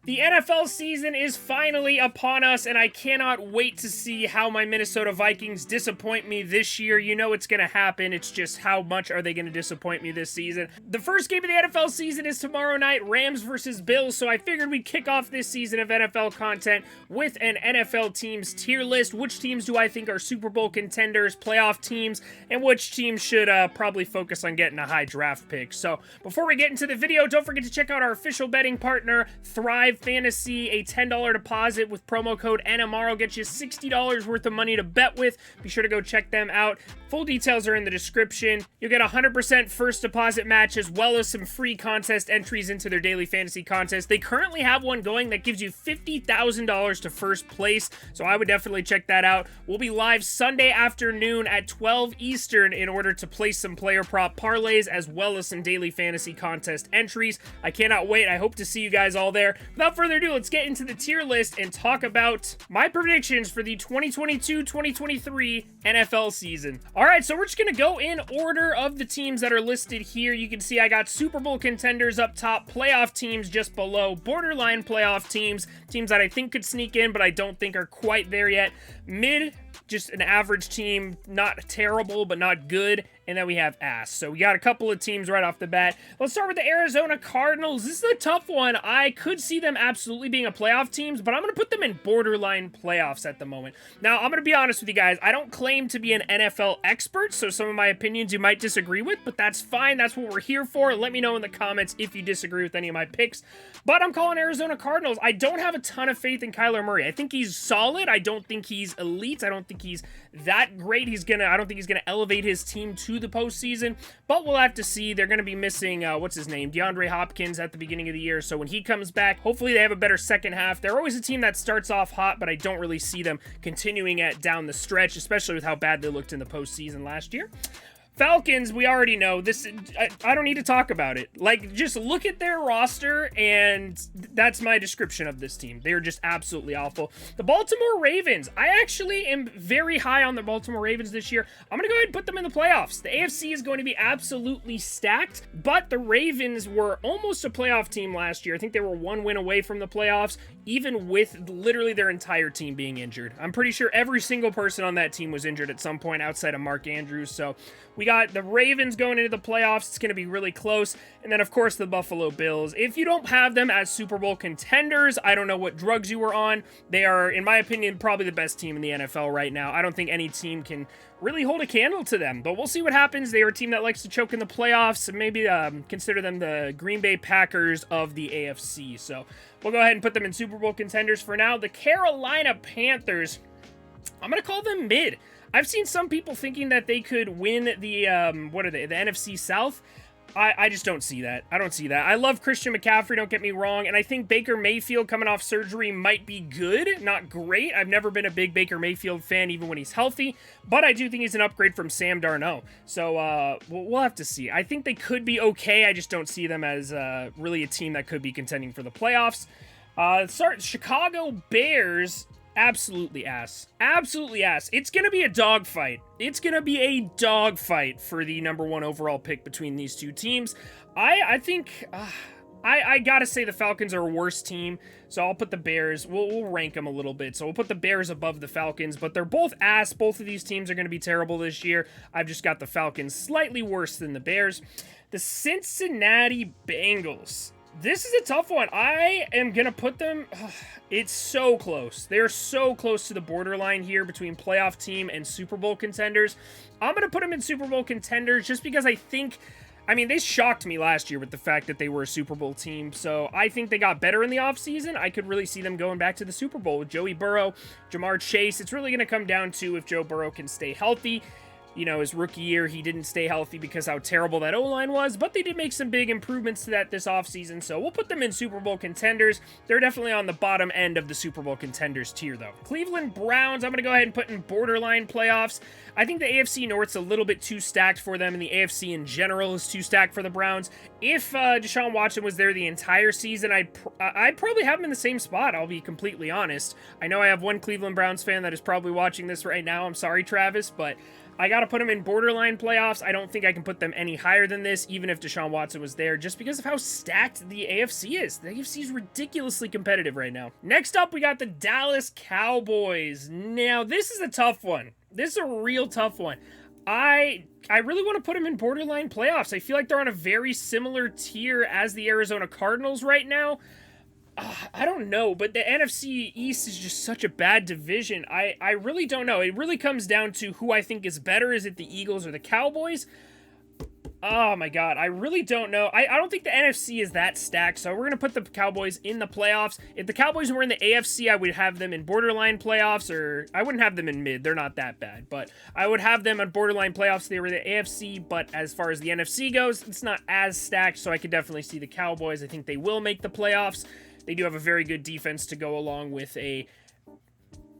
The NFL season is finally upon us, and I cannot wait to see how my Minnesota Vikings disappoint me this year. You know it's going to happen. It's just how much are they going to disappoint me this season. The first game of the NFL season is tomorrow night, Rams versus Bills, so I figured we'd kick off this season of NFL content with an NFL teams tier list. Which teams do I think are Super Bowl contenders, playoff teams, and which teams should probably focus on getting a high draft pick. So before we get into the video, don't forget to check out our official betting partner, Thrive Fantasy. A $10 deposit with promo code NMR will get you $60 worth of money to bet with. Be sure to go check them out. Full details are in the description. You'll get a 100% first deposit match as well as some free contest entries into their daily fantasy contest. They currently have one going that gives you $50,000 to first place, so I would definitely check that out. We'll be live Sunday afternoon at 12 Eastern in order to place some player prop parlays as well as some daily fantasy contest entries. I cannot wait. I hope to see you guys all there. Without further ado, let's get into the tier list and talk about my predictions for the 2022-2023 NFL season. All right, so we're just going to go in order of the teams that are listed here. You can see I got Super Bowl contenders up top, playoff teams just below, borderline playoff teams, teams that I think could sneak in, but I don't think are quite there yet. Mid, just an average team, not terrible, but not good. And then we have ass. So we got a couple of teams right off the bat. Let's start with the Arizona Cardinals. This is a tough one. I could see them absolutely being a playoff team, but I'm going to put them in borderline playoffs at the moment. Now, I'm going to be honest with you guys. I don't claim to be an NFL expert, so some of my opinions you might disagree with, but that's fine. That's what we're here for. Let me know in the comments if you disagree with any of my picks. But I'm calling Arizona Cardinals. I don't have a ton of faith in Kyler Murray. I think he's solid. I don't think he's elite. I don't think he's that great. I don't think he's going to elevate his team to the postseason, but we'll have to see. They're going to be missing, what's his name, DeAndre Hopkins at the beginning of the year, so when he comes back, hopefully they have a better second half. They're always a team that starts off hot, but I don't really see them continuing it down the stretch, especially with how bad they looked in the postseason last year. Falcons, we already know this. I don't need to talk about it. Like, just look at their roster, and that's my description of this team. They are just absolutely awful. The Baltimore Ravens, I actually am very high on the Baltimore Ravens this year. I'm going to go ahead and put them in the playoffs. The AFC is going to be absolutely stacked, but the Ravens were almost a playoff team last year. I think they were one win away from the playoffs, even with literally their entire team being injured. I'm pretty sure every single person on that team was injured at some point outside of Mark Andrews, so we got the Ravens going into the playoffs. It's going to be really close. And then, of course, the Buffalo Bills. If you don't have them as Super Bowl contenders, I don't know what drugs you were on. They are, in my opinion, probably the best team in the NFL right now. I don't think any team can really hold a candle to them, but we'll see what happens. They are a team that likes to choke in the playoffs. Maybe consider them the Green Bay Packers of the AFC. So we'll go ahead and put them in Super Bowl contenders for now. The Carolina Panthers, I'm going to call them mid. I've seen some people thinking that they could win the, the NFC South. I just don't see that. I don't see that. I love Christian McCaffrey, don't get me wrong, and I think Baker Mayfield coming off surgery might be good, not great. I've never been a big Baker Mayfield fan, even when he's healthy, but I do think he's an upgrade from Sam Darnold. So we'll have to see. I think they could be okay. I just don't see them as really a team that could be contending for the playoffs. Chicago Bears. Absolutely ass. Absolutely ass. It's going to be a dogfight. It's going to be a dogfight for the number one overall pick between these two teams. I think... I gotta say the Falcons are a worse team, so I'll put the Bears. We'll rank them a little bit. So we'll put the Bears above the Falcons, but they're both ass. Both of these teams are going to be terrible this year. I've just got the Falcons slightly worse than the Bears. The Cincinnati Bengals. This is a tough one. I am going to put them... It's so close. They're so close to the borderline here between playoff team and Super Bowl contenders. I'm going to put them in Super Bowl contenders just because I think... I mean, they shocked me last year with the fact that they were a Super Bowl team, so I think they got better in the offseason. I could really see them going back to the Super Bowl with Joey Burrow, Jamar Chase. It's really going to come down to if Joe Burrow can stay healthy. You know, his rookie year, he didn't stay healthy because how terrible that O-line was, but they did make some big improvements to that this offseason, so we'll put them in Super Bowl contenders. They're definitely on the bottom end of the Super Bowl contenders tier, though. Cleveland Browns, I'm going to go ahead and put in borderline playoffs. I think the AFC North's a little bit too stacked for them, and the AFC in general is too stacked for the Browns. If Deshaun Watson was there the entire season, I'd probably have him in the same spot, I'll be completely honest. I know I have one Cleveland Browns fan that is probably watching this right now. I'm sorry, Travis, but I got to put them in borderline playoffs. I don't think I can put them any higher than this, even if Deshaun Watson was there, just because of how stacked the AFC is. The AFC is ridiculously competitive right now. Next up, we got the Dallas Cowboys. Now, this is a tough one. This is a real tough one. I really want to put them in borderline playoffs. I feel like they're on a very similar tier as the Arizona Cardinals right now. I don't know, but the NFC East is just such a bad division. I really don't know. It really comes down to who I think is better. Is it the Eagles or the Cowboys? Oh my god, I really don't know. I don't think the NFC is that stacked, so we're going to put the Cowboys in the playoffs. If the Cowboys were in the AFC, I would have them in borderline playoffs, or I wouldn't have them in mid. They're not that bad, but I would have them on borderline playoffs if they were the AFC, but as far as the NFC goes, it's not as stacked, so I could definitely see the Cowboys. I think they will make the playoffs. They do have a very good defense to go along with a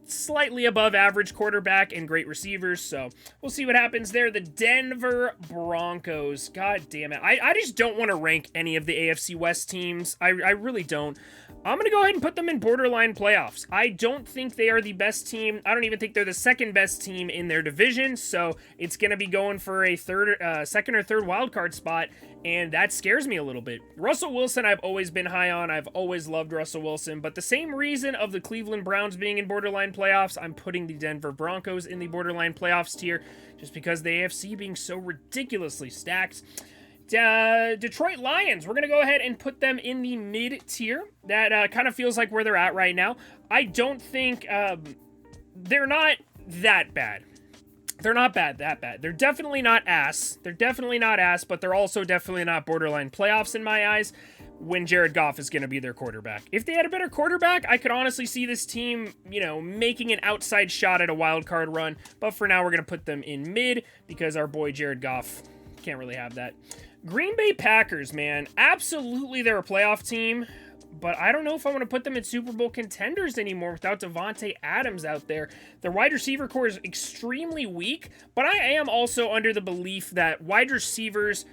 slightly above average quarterback and great receivers, so we'll see what happens there. The Denver Broncos. God damn it. I just don't want to rank any of the AFC West teams. I really don't. I'm going to go ahead and put them in borderline playoffs. I don't think they are the best team. I don't even think they're the second best team in their division, so it's going to be going for a second or third wild card spot, and that scares me a little bit. Russell Wilson, I've always been high on. I've always loved Russell Wilson, but the same reason of the Cleveland Browns being in borderline playoffs, I'm putting the Denver Broncos in the borderline playoffs tier, just because the AFC being so ridiculously stacked. Detroit Lions, we're going to go ahead and put them in the mid-tier. That kind of feels like where they're at right now. I don't think they're not that bad. They're not that bad. They're definitely not ass. But they're also definitely not borderline playoffs in my eyes when Jared Goff is going to be their quarterback. If they had a better quarterback, I could honestly see this team, making an outside shot at a wild card run. But for now, we're going to put them in mid because our boy Jared Goff can't really have that. Green Bay Packers, man. Absolutely, they're a playoff team, but I don't know if I want to put them in Super Bowl contenders anymore without Davante Adams out there. Their wide receiver core is extremely weak, but I am also under the belief that wide receivers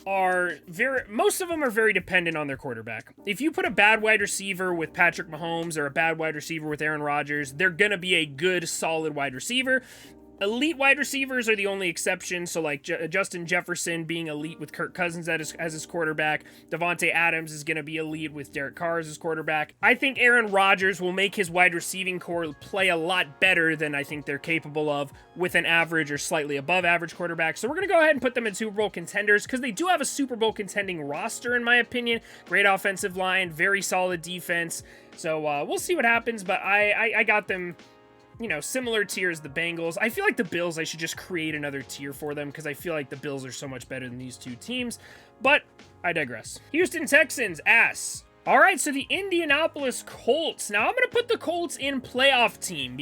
most of them are very dependent on their quarterback. If you put a bad wide receiver with Patrick Mahomes or a bad wide receiver with Aaron Rodgers, they're going to be a good, solid wide receiver. Elite wide receivers are the only exception, so like Justin Jefferson being elite with Kirk Cousins as his quarterback. Davante Adams is going to be elite with Derek Carr as his quarterback. I think Aaron Rodgers will make his wide receiving core play a lot better than I think they're capable of with an average or slightly above average quarterback. So we're going to go ahead and put them in Super Bowl contenders because they do have a Super Bowl contending roster, in my opinion. Great offensive line, very solid defense. So we'll see what happens, but I got them, similar tiers, the Bengals. I feel like the Bills, I should just create another tier for them because I feel like the Bills are so much better than these two teams, but I digress. Houston Texans, ass. All right, so the Indianapolis Colts. Now, I'm going to put the Colts in playoff team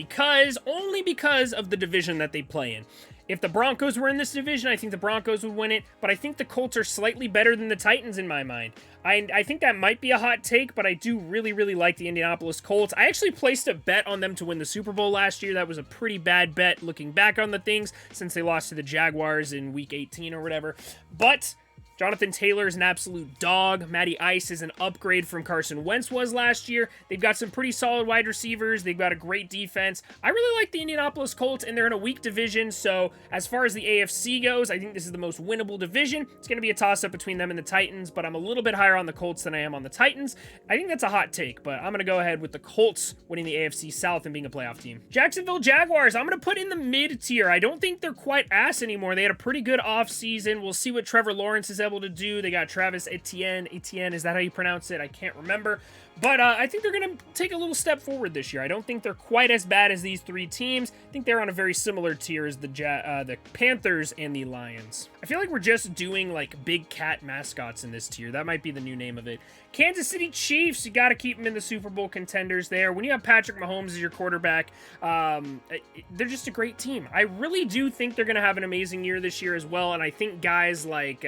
only because of the division that they play in. If the Broncos were in this division, I think the Broncos would win it, but I think the Colts are slightly better than the Titans in my mind. I think that might be a hot take, but I do really, really like the Indianapolis Colts. I actually placed a bet on them to win the Super Bowl last year. That was a pretty bad bet looking back on the things since they lost to the Jaguars in Week 18 or whatever. But Jonathan Taylor is an absolute dog. Matty Ice is an upgrade from Carson Wentz was last year. They've got some pretty solid wide receivers. They've got a great defense. I really like the Indianapolis Colts, and they're in a weak division. So as far as the AFC goes, I think this is the most winnable division. It's going to be a toss-up between them and the Titans, but I'm a little bit higher on the Colts than I am on the Titans. I think that's a hot take, but I'm going to go ahead with the Colts winning the AFC South and being a playoff team. Jacksonville Jaguars, I'm going to put in the mid-tier. I don't think they're quite ass anymore. They had a pretty good offseason. We'll see what Trevor Lawrence is able to do. They got Travis Etienne. Is that how you pronounce it? I can't remember. But I think they're going to take a little step forward this year. I don't think they're quite as bad as these three teams. I think they're on a very similar tier as the Panthers and the Lions. I feel like we're just doing like big cat mascots in this tier. That might be the new name of it. Kansas City Chiefs, you got to keep them in the Super Bowl contenders there. When you have Patrick Mahomes as your quarterback, they're just a great team. I really do think they're going to have an amazing year this year as well, and I think guys like,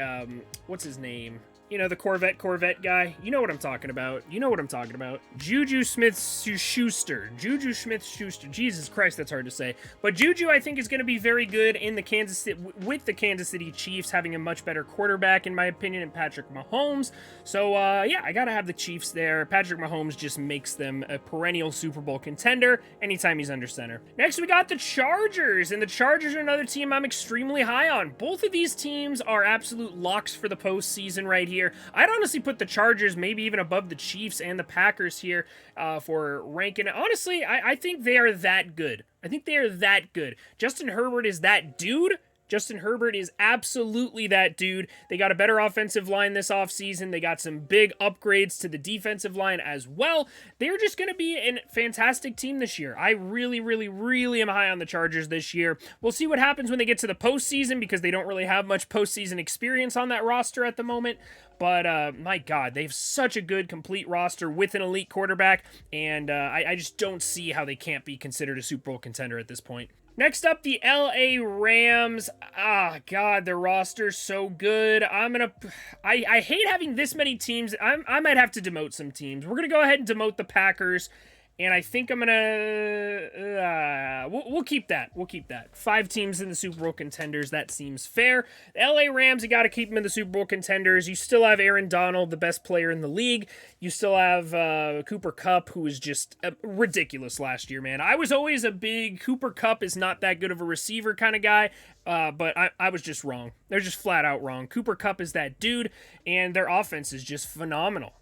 what's his name? You know, the Corvette guy. You know what I'm talking about. Juju Smith-Schuster. Jesus Christ, that's hard to say. But Juju, I think, is going to be very good in with the Kansas City Chiefs having a much better quarterback, in my opinion, in Patrick Mahomes. So, yeah, I got to have the Chiefs there. Patrick Mahomes just makes them a perennial Super Bowl contender anytime he's under center. Next, we got the Chargers. And the Chargers are another team I'm extremely high on. Both of these teams are absolute locks for the postseason right here. I'd honestly put the Chargers maybe even above the Chiefs and the Packers here for ranking. Honestly, I think they are that good. Justin Herbert is that dude. Justin Herbert is absolutely that dude. They got a better offensive line this offseason. They got some big upgrades to the defensive line as well. They're just going to be a fantastic team this year. I really, really, really am high on the Chargers this year. We'll see what happens when they get to the postseason because they don't really have much postseason experience on that roster at the moment. But, my God, they have such a good, complete roster with an elite quarterback, and I just don't see how they can't be considered a Super Bowl contender at this point. Next up, the LA Rams. Ah, God, their roster's so good. I hate having this many teams. I might have to demote some teams. We're going to go ahead and demote the Packers. And I think I'm going to... We'll keep that. 5 teams in the Super Bowl contenders. That seems fair. The LA Rams, you got to keep them in the Super Bowl contenders. You still have Aaron Donald, the best player in the league. You still have Cooper Kupp, who was just ridiculous last year, man. I was always a big Cooper Kupp is not that good of a receiver kind of guy. But I was just wrong. They're just flat out wrong. Cooper Kupp is that dude, and their offense is just phenomenal.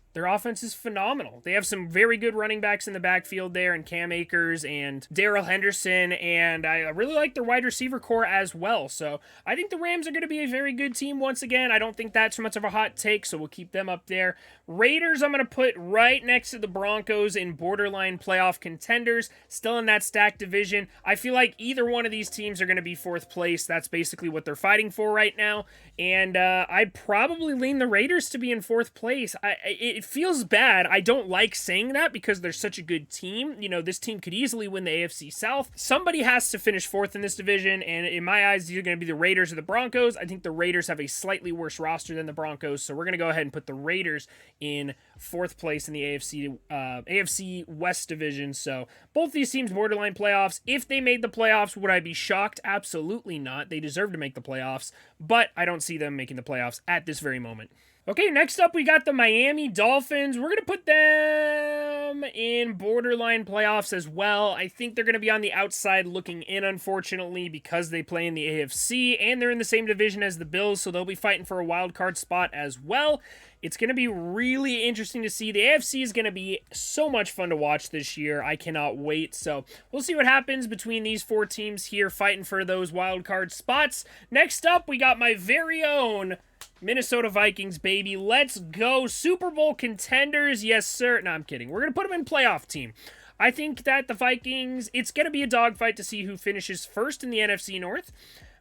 They have some very good running backs in the backfield there, and Cam Akers and Darrell Henderson, and I really like their wide receiver core as well. So I think the Rams are going to be a very good team once again. I don't think that's much of a hot take, so we'll keep them up there. Raiders I'm going to put right next to the Broncos in borderline playoff contenders, still in that stacked division. I feel like either one of these teams are going to be 4th place. That's basically what they're fighting for right now, and I'd probably lean the Raiders to be in 4th place. It feels bad. I don't like saying that because they're such a good team. You know, this team could easily win the AFC South. Somebody has to finish 4th in this division, and in my eyes, they're going to be the Raiders or the Broncos. I think the Raiders have a slightly worse roster than the Broncos, so we're going to go ahead and put the Raiders in 4th place in the AFC West division. So both these teams borderline playoffs. If they made the playoffs, would I be shocked? Absolutely not. They deserve to make the playoffs, but I don't see them making the playoffs at this very moment. Okay, next up we got the Miami Dolphins. We're going to put them in borderline playoffs as well. I think they're going to be on the outside looking in, unfortunately, because they play in the AFC, and they're in the same division as the Bills, so they'll be fighting for a wild card spot as well. It's going to be really interesting to see. The AFC is going to be so much fun to watch this year. I cannot wait. So we'll see what happens between these 4 teams here fighting for those wild card spots. Next up, we got my very own Minnesota Vikings, baby. Let's go. Super Bowl contenders. Yes, sir. No, I'm kidding. We're going to put them in playoff team. I think that the Vikings, it's going to be a dogfight to see who finishes first in the NFC North.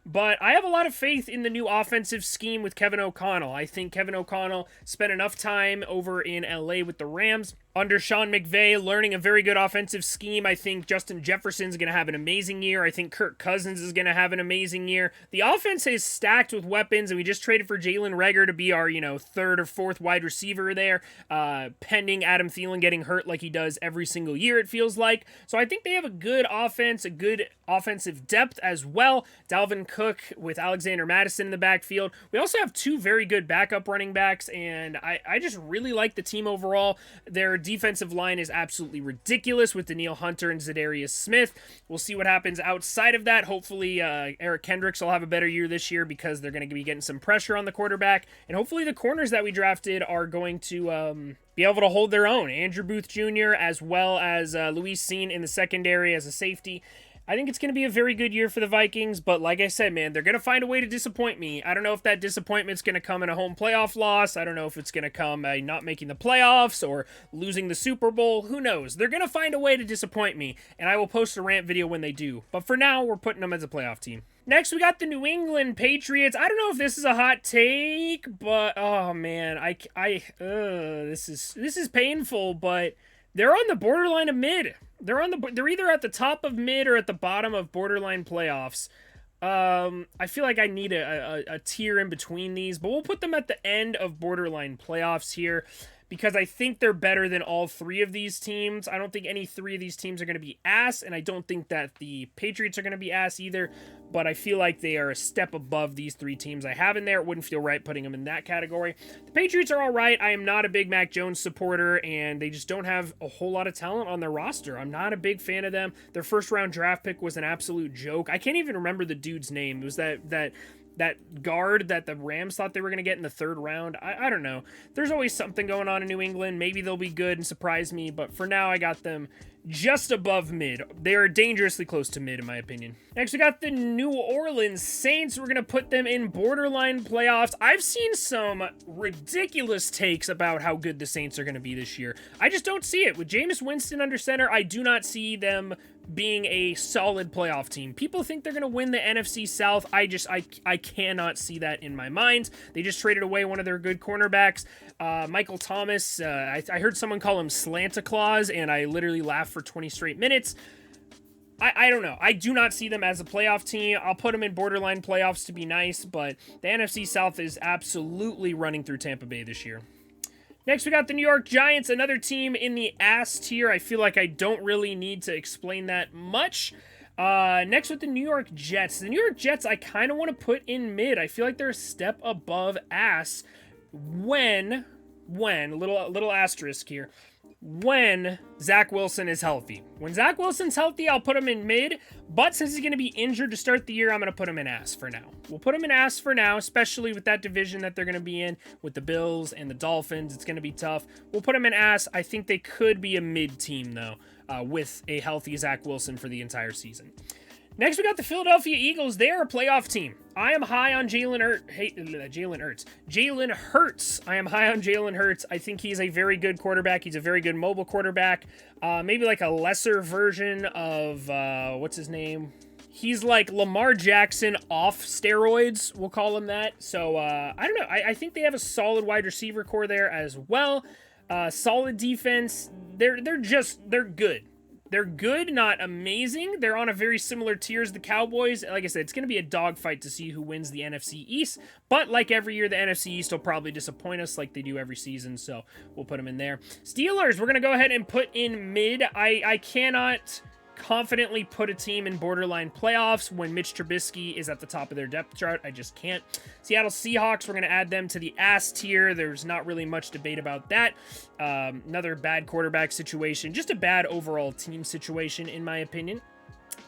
But I have a lot of faith in the new offensive scheme with Kevin O'Connell. I think Kevin O'Connell spent enough time over in LA with the Rams under Sean McVay, learning a very good offensive scheme. I think Justin Jefferson's going to have an amazing year. I think Kirk Cousins is going to have an amazing year. The offense is stacked with weapons, and we just traded for Jalen Reagor to be our, 3rd or 4th wide receiver there, pending Adam Thielen getting hurt like he does every single year, it feels like. So I think they have a good offense, a good offensive depth as well. Dalvin Cook with Alexander Mattison in the backfield. We also have 2 very good backup running backs, and I just really like the team overall. Their defensive line is absolutely ridiculous with Danielle Hunter and Zadarius Smith. We'll see what happens outside of that. Hopefully, Eric Kendricks will have a better year this year because they're going to be getting some pressure on the quarterback. And hopefully the corners that we drafted are going to be able to hold their own. Andrew Booth Jr. as well as Luis Cine in the secondary as a safety. I think it's going to be a very good year for the Vikings, but like I said, man, they're going to find a way to disappoint me. I don't know if that disappointment's going to come in a home playoff loss. I don't know if it's going to come by not making the playoffs or losing the Super Bowl. Who knows? They're going to find a way to disappoint me, and I will post a rant video when they do. But for now, we're putting them as a playoff team. Next, we got the New England Patriots. I don't know if this is a hot take, but oh man, this is painful, but they're on the borderline of mid. They're either at the top of mid or at the bottom of borderline playoffs. I feel like I need a tier in between these, but we'll put them at the end of borderline playoffs here because I think they're better than all three of these teams. I don't think any three of these teams are going to be ass, and I don't think that the Patriots are going to be ass either, but I feel like they are a step above these three teams I have in there. It wouldn't feel right putting them in that category. The Patriots are all right. I am not a big Mac Jones supporter, and they just don't have a whole lot of talent on their roster. I'm not a big fan of them. Their first-round draft pick was an absolute joke. I can't even remember the dude's name. It was that guard that the Rams thought they were going to get in the third round. I don't know. There's always something going on in New England. Maybe they'll be good and surprise me, but for now I got them just above mid. They are dangerously close to mid in my opinion. Next we got the New Orleans Saints. We're going to put them in borderline playoffs. I've seen some ridiculous takes about how good the Saints are going to be this year. I just don't see it. With Jameis Winston under center, I do not see them being a solid playoff team. People think they're going to win the NFC South. I cannot see that in my mind. They just traded away one of their good cornerbacks, Michael Thomas. I heard someone call him Slanta Claus, and I literally laughed for 20 straight minutes. I don't know. I do not see them as a playoff team. I'll put them in borderline playoffs to be nice, but the NFC South is absolutely running through Tampa Bay this year. Next, we got the New York Giants, another team in the ass tier. I feel like I don't really need to explain that much. Next with the New York Jets. The New York Jets, I kind of want to put in mid. I feel like they're a step above ass when little asterisk here, when Zach Wilson is healthy. When Zach Wilson's healthy, I'll put him in mid, but since he's going to be injured to start the year, I'm going to put him in ass for now. We'll put him in ass for now, especially with that division that they're going to be in with the Bills and the Dolphins. It's going to be tough. We'll put him in ass. I think they could be a mid team, though, with a healthy Zach Wilson for the entire season. Next, we got the Philadelphia Eagles. They are a playoff team. I am high on Jalen Hurts. I am high on Jalen Hurts. I think he's a very good quarterback. He's a very good mobile quarterback. Maybe like a lesser version of, what's his name? He's like Lamar Jackson off steroids. We'll call him that. So, I don't know. I think they have a solid wide receiver core there as well. Solid defense. They're good. They're good, not amazing. They're on a very similar tier as the Cowboys. Like I said, it's going to be a dogfight to see who wins the NFC East. But like every year, the NFC East will probably disappoint us like they do every season. So we'll put them in there. Steelers, we're going to go ahead and put in mid. I cannot confidently put a team in borderline playoffs when Mitch Trubisky is at the top of their depth chart. I just can't. Seattle Seahawks, we're going to add them to the ass tier. There's not really much debate about that. Another bad quarterback situation. Just a bad overall team situation, in my opinion.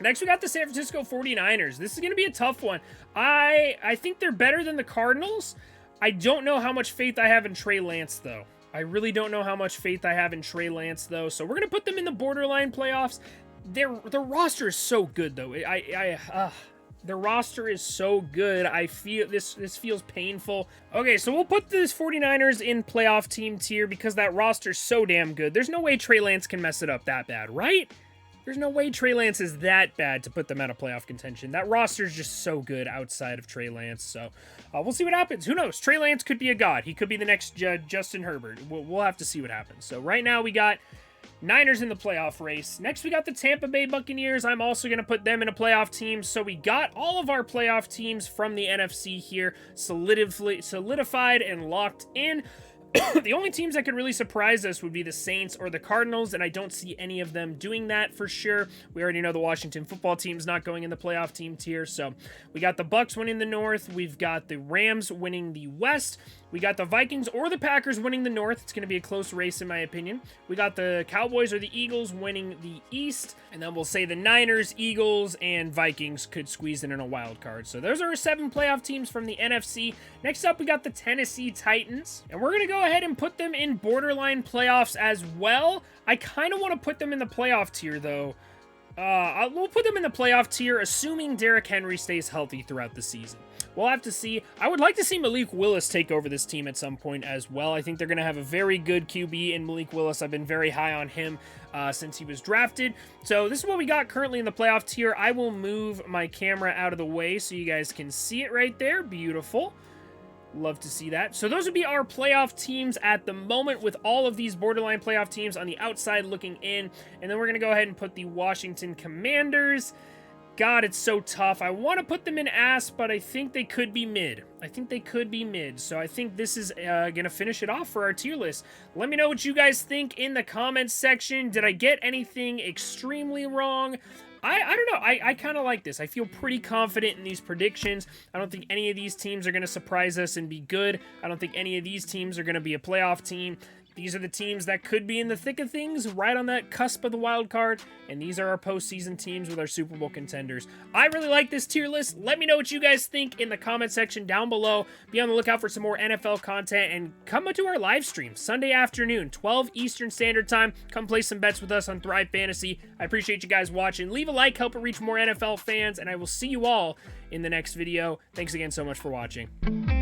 Next, we got the San Francisco 49ers. This is going to be a tough one. I think they're better than the Cardinals. I don't know how much faith I have in Trey Lance, though. I really don't know how much faith I have in Trey Lance, though. So we're going to put them in the borderline playoffs. Their roster is so good, though. Their roster is so good. I feel this feels painful. Okay, so we'll put this 49ers in playoff team tier because that roster's so damn good. There's no way Trey Lance can mess it up that bad, right? There's no way Trey Lance is that bad to put them out of playoff contention. That roster's just so good outside of Trey Lance. So we'll see what happens. Who knows? Trey Lance could be a god. He could be the next Justin Herbert. We'll have to see what happens. So right now we got Niners in the playoff race. Next, we got the Tampa Bay Buccaneers. I'm also going to put them in a playoff team. So we got all of our playoff teams from the NFC here solidified and locked in. The only teams that could really surprise us would be the Saints or the Cardinals, and I don't see any of them doing that for sure. We already know the Washington football team's not going in the playoff team tier, so we got the Bucs winning the North. We've got the Rams winning the West. We got the Vikings or the Packers winning the North. It's going to be a close race, in my opinion. We got the Cowboys or the Eagles winning the East. And then we'll say the Niners, Eagles, and Vikings could squeeze in a wild card. So those are our 7 playoff teams from the NFC. Next up, we got the Tennessee Titans. And we're going to go ahead and put them in borderline playoffs as well. I kind of want to put them in the playoff tier, though. We'll put them in the playoff tier, assuming Derrick Henry stays healthy throughout the season. We'll have to see. I would like to see Malik Willis take over this team at some point as well. I think they're going to have a very good QB in Malik Willis. I've been very high on him since he was drafted. So this is what we got currently in the playoff tier. I will move my camera out of the way so you guys can see it right there. Beautiful. Love to see that. So those would be our playoff teams at the moment, with all of these borderline playoff teams on the outside looking in. And then we're going to go ahead and put the Washington Commanders God, it's so tough. I want to put them in ass, but I think they could be mid. So I think this is gonna finish it off for our tier list. Let me know what you guys think in the comments section. Did I get anything extremely wrong? I don't know. I kind of like this. I feel pretty confident in these predictions. I don't think any of these teams are going to surprise us and be good. I don't think any of these teams are going to be a playoff team. These are the teams that could be in the thick of things, right on that cusp of the wild card, and these are our postseason teams with our Super Bowl contenders. I really like this tier list. Let me know what you guys think in the comment section down below. Be on the lookout for some more NFL content, and come to our live stream Sunday afternoon, 12 Eastern Standard Time. Come play some bets with us on Thrive Fantasy. I appreciate you guys watching. Leave a like, help it reach more NFL fans, and I will see you all in the next video. Thanks again so much for watching.